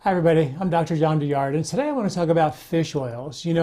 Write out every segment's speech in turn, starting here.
Hi everybody, I'm Dr. John Douillard, and today I want to talk about fish oils. There's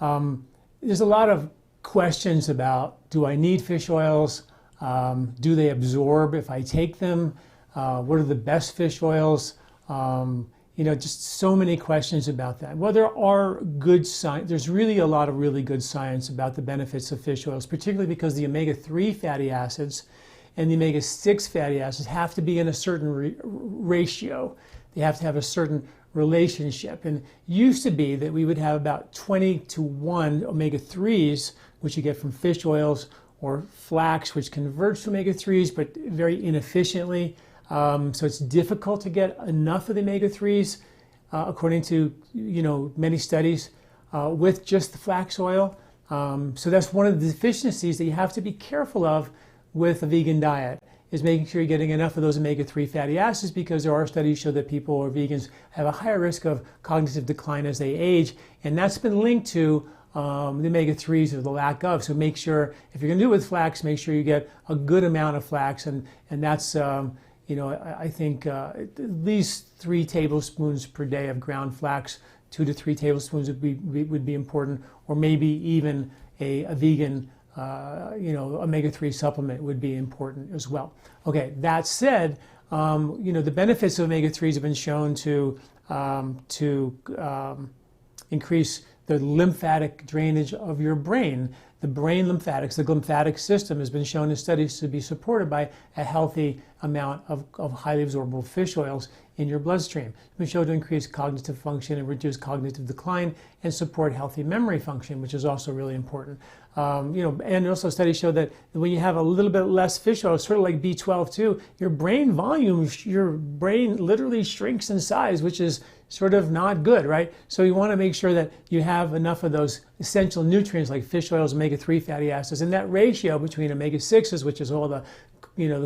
a lot of questions about, do I need fish oils? Do they absorb if I take them? What are the best fish oils? Just so many questions about that. Well, there are good science. There's really a lot of really good science about the benefits of fish oils, particularly because the omega-3 fatty acids and the omega-6 fatty acids have to be in a certain ratio. They have to have a certain relationship. And it used to be that we would have about 20-to-1 omega-3s, which you get from fish oils, or flax, which converts to omega-3s, but very inefficiently. So it's difficult to get enough of the omega-3s, according to many studies, with just the flax oil. So that's one of the deficiencies that you have to be careful of with a vegan diet, is making sure you're getting enough of those omega-3 fatty acids, because there are studies show that people who are vegans have a higher risk of cognitive decline as they age, and that's been linked to the omega-3s or the lack of. So make sure, if you're going to do it with flax, make sure you get a good amount of flax, and that's I think at least 3 tablespoons per day of ground flax. 2 to 3 tablespoons would be important, or maybe even a vegan omega-3 supplement would be important as well. Okay, that said, the benefits of omega-3s have been shown to increase the lymphatic drainage of your brain. The brain lymphatics, the lymphatic system, has been shown in studies to be supported by a healthy amount of highly absorbable fish oils in your bloodstream. It's been shown to increase cognitive function and reduce cognitive decline and support healthy memory function, which is also really important. And also studies show that when you have a little bit less fish oil, sort of like B12 too, your brain volume, your brain literally shrinks in size, which is sort of not good, right? So you want to make sure that you have enough of those essential nutrients like fish oils, omega-3 fatty acids, and that ratio between omega-6s, which is all the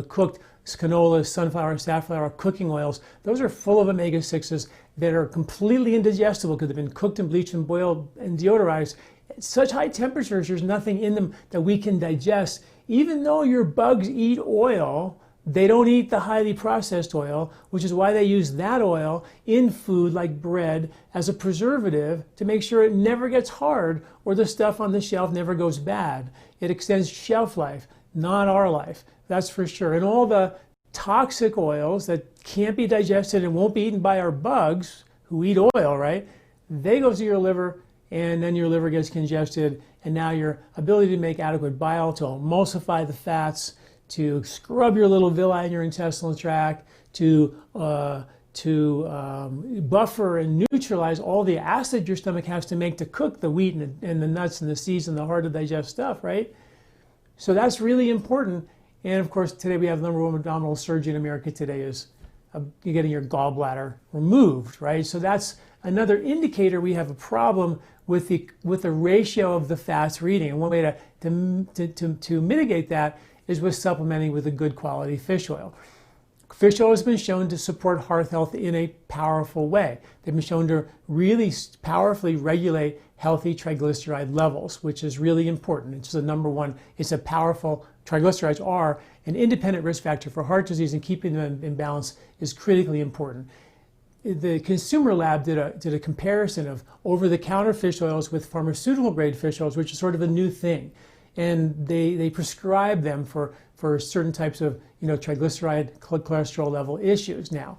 cooked canola, sunflower, safflower, cooking oils, those are full of omega-6s that are completely indigestible because they've been cooked and bleached and boiled and deodorized at such high temperatures. There's nothing in them that we can digest. Even though your bugs eat oil, they don't eat the highly processed oil, which is why they use that oil in food like bread as a preservative to make sure it never gets hard or the stuff on the shelf never goes bad. It extends shelf life, not our life, that's for sure. And all the toxic oils that can't be digested and won't be eaten by our bugs who eat oil, right? They go to your liver, and then your liver gets congested, and now your ability to make adequate bile, to emulsify the fats, to scrub your little villi in your intestinal tract, to buffer and neutralize all the acid your stomach has to make to cook the wheat and the nuts and the seeds and the hard to digest stuff, right? So that's really important. And of course, today we have the #1 abdominal surgery in America today is you're getting your gallbladder removed, right? So that's another indicator we have a problem with the ratio of the fats we're eating. And one way to mitigate that is with supplementing with a good quality fish oil. Fish oil has been shown to support heart health in a powerful way. They've been shown to really powerfully regulate healthy triglyceride levels, which is really important. It's the #1. It's a powerful, triglycerides are an independent risk factor for heart disease, and keeping them in balance is critically important. The Consumer Lab did a comparison of over-the-counter fish oils with pharmaceutical-grade fish oils, which is sort of a new thing. And they prescribe them for certain types of triglyceride, cholesterol level issues now.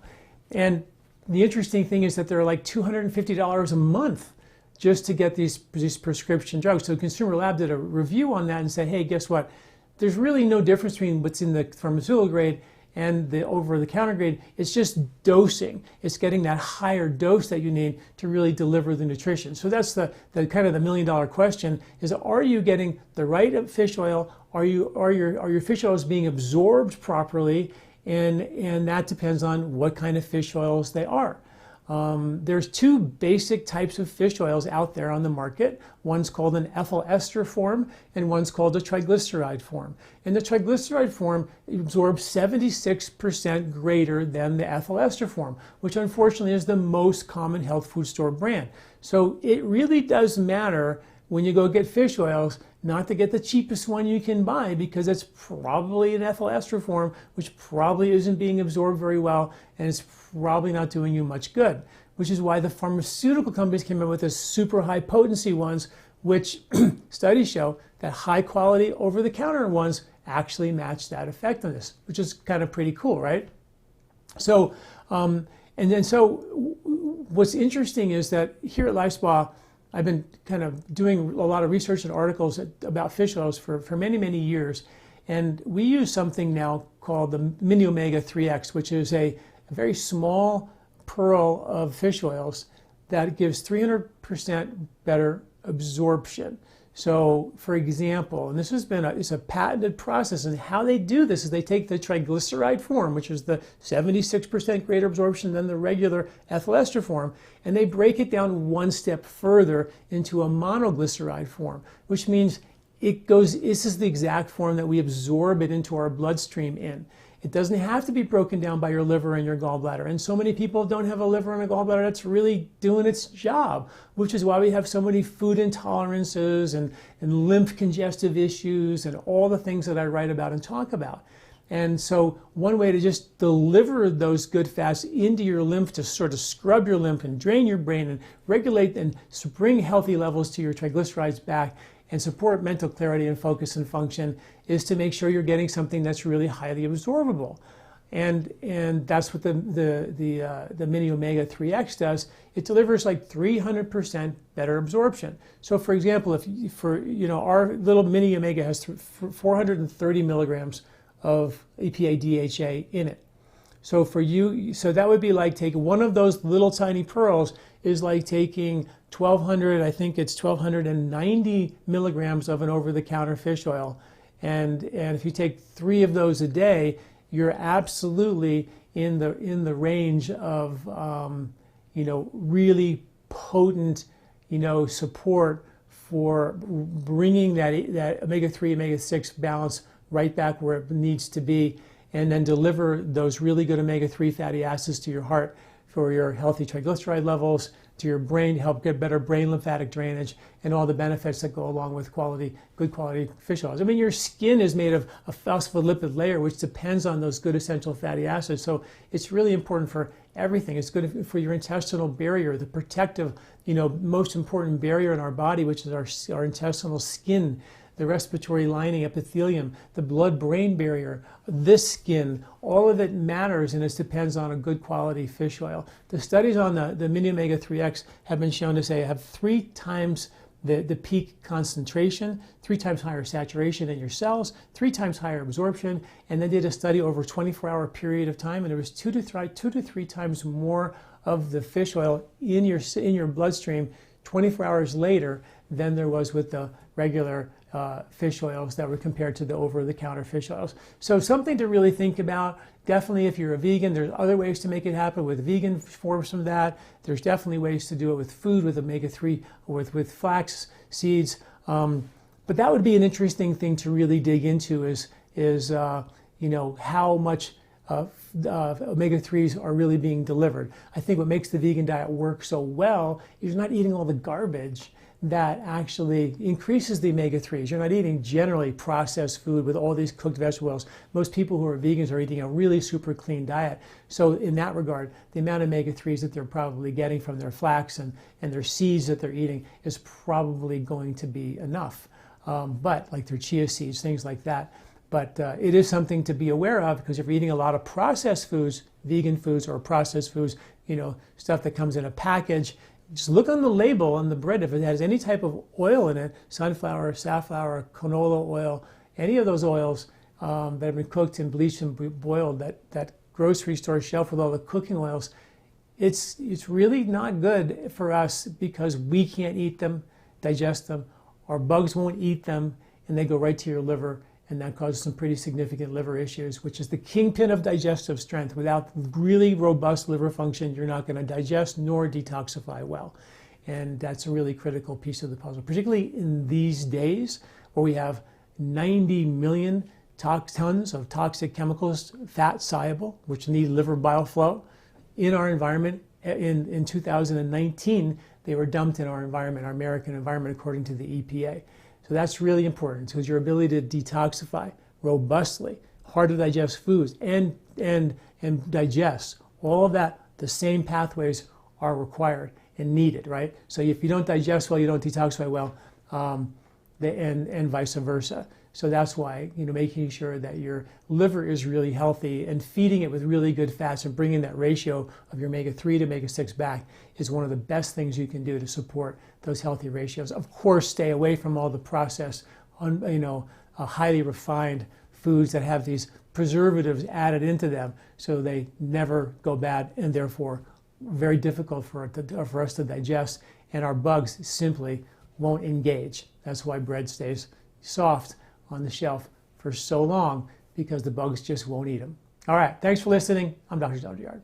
And the interesting thing is that they're like $250 a month just to get these prescription drugs. So Consumer Lab did a review on that and said, hey, guess what? There's really no difference between what's in the pharmaceutical grade and the over-the-counter grade. It's just dosing. It's getting that higher dose that you need to really deliver the nutrition. So that's the kind of the $1,000,000 question is, are you getting the right fish oil? Are your fish oils being absorbed properly? And that depends on what kind of fish oils they are. There's 2 basic types of fish oils out there on the market. One's called an ethyl ester form, and one's called a triglyceride form. And the triglyceride form absorbs 76% greater than the ethyl ester form, which unfortunately is the most common health food store brand. So it really does matter when you go get fish oils, not to get the cheapest one you can buy, because it's probably an ethyl ester form, which probably isn't being absorbed very well, and it's probably not doing you much good, which is why the pharmaceutical companies came up with the super high potency ones, which studies show that high quality over-the-counter ones actually match that effectiveness, which is kind of pretty cool, right? So, so what's interesting is that here at LifeSpa, I've been kind of doing a lot of research and articles about fish oils for many, many years. And we use something now called the Mini Omega 3X, which is a very small pearl of fish oils that gives 300% better absorption. So, for example, and this has been it's a patented process, and how they do this is they take the triglyceride form, which is the 76% greater absorption than the regular ethyl ester form, and they break it down one step further into a monoglyceride form, which means this is the exact form that we absorb it into our bloodstream in. It doesn't have to be broken down by your liver and your gallbladder. And so many people don't have a liver and a gallbladder that's really doing its job, which is why we have so many food intolerances and lymph congestive issues and all the things that I write about and talk about. And so one way to just deliver those good fats into your lymph to sort of scrub your lymph and drain your brain and regulate and bring healthy levels to your triglycerides back and support mental clarity and focus and function is to make sure you're getting something that's really highly absorbable. And that's what the Mini Omega 3X does. It delivers like 300% better absorption. So for example, our little Mini Omega has 430 milligrams of EPA DHA in it. So for you, so that would be like taking one of those little tiny pearls is like taking 1,290 milligrams of an over-the-counter fish oil. And if you take 3 of those a day, you're absolutely in the range of really potent support for bringing that omega-3 omega-6 balance right back where it needs to be, and then deliver those really good omega-3 fatty acids to your heart for your healthy triglyceride levels, to your brain, help get better brain lymphatic drainage, and all the benefits that go along with good quality fish oils. I mean, your skin is made of a phospholipid layer, which depends on those good essential fatty acids. So it's really important for everything. It's good for your intestinal barrier, the protective, most important barrier in our body, which is our intestinal skin, the respiratory lining, epithelium, the blood-brain barrier, this skin, all of it matters, and it depends on a good quality fish oil. The studies on the Mini Omega 3X have been shown to say have 3 times the peak concentration, 3 times higher saturation in your cells, 3 times higher absorption, and they did a study over a 24-hour period of time, and there was 2 to 3 times more of the fish oil in your bloodstream 24 hours later than there was with the regular fish oils that were compared to the over-the-counter fish oils. So something to really think about. Definitely if you're a vegan, there's other ways to make it happen with vegan forms of that. There's definitely ways to do it with food, with omega-3, or with flax seeds. But that would be an interesting thing to really dig into is how much omega-3s are really being delivered. I think what makes the vegan diet work so well is you're not eating all the garbage that actually increases the omega-3s. You're not eating generally processed food with all these cooked vegetable oils. Most people who are vegans are eating a really super clean diet. So in that regard, the amount of omega-3s that they're probably getting from their flax and their seeds that they're eating is probably going to be enough. But like their chia seeds, things like that. But it is something to be aware of, because if you're eating a lot of processed foods, vegan foods or processed foods, stuff that comes in a package, just look on the label on the bread. If it has any type of oil in it, sunflower, safflower, canola oil, any of those oils that have been cooked and bleached and boiled, that grocery store shelf with all the cooking oils, it's really not good for us, because we can't eat them, digest them. Our bugs won't eat them, and they go right to your liver, and that causes some pretty significant liver issues, which is the kingpin of digestive strength. Without really robust liver function, you're not going to digest nor detoxify well. And that's a really critical piece of the puzzle, particularly in these days where we have 90 million tons of toxic chemicals, fat soluble, which need liver bile flow in our environment. In 2019, they were dumped in our environment, our American environment, according to the EPA. So that's really important, because your ability to detoxify robustly, hard to digest foods, and digest, all of that, the same pathways are required and needed, right? So if you don't digest well, you don't detoxify well, and vice versa. So that's why, making sure that your liver is really healthy and feeding it with really good fats and bringing that ratio of your omega-3 to omega-6 back is one of the best things you can do to support those healthy ratios. Of course, stay away from all the processed, highly refined foods that have these preservatives added into them, so they never go bad and therefore very difficult for us to digest, and our bugs simply won't engage. That's why bread stays soft on the shelf for so long, because the bugs just won't eat them. All right, thanks for listening. I'm Dr. Douillard.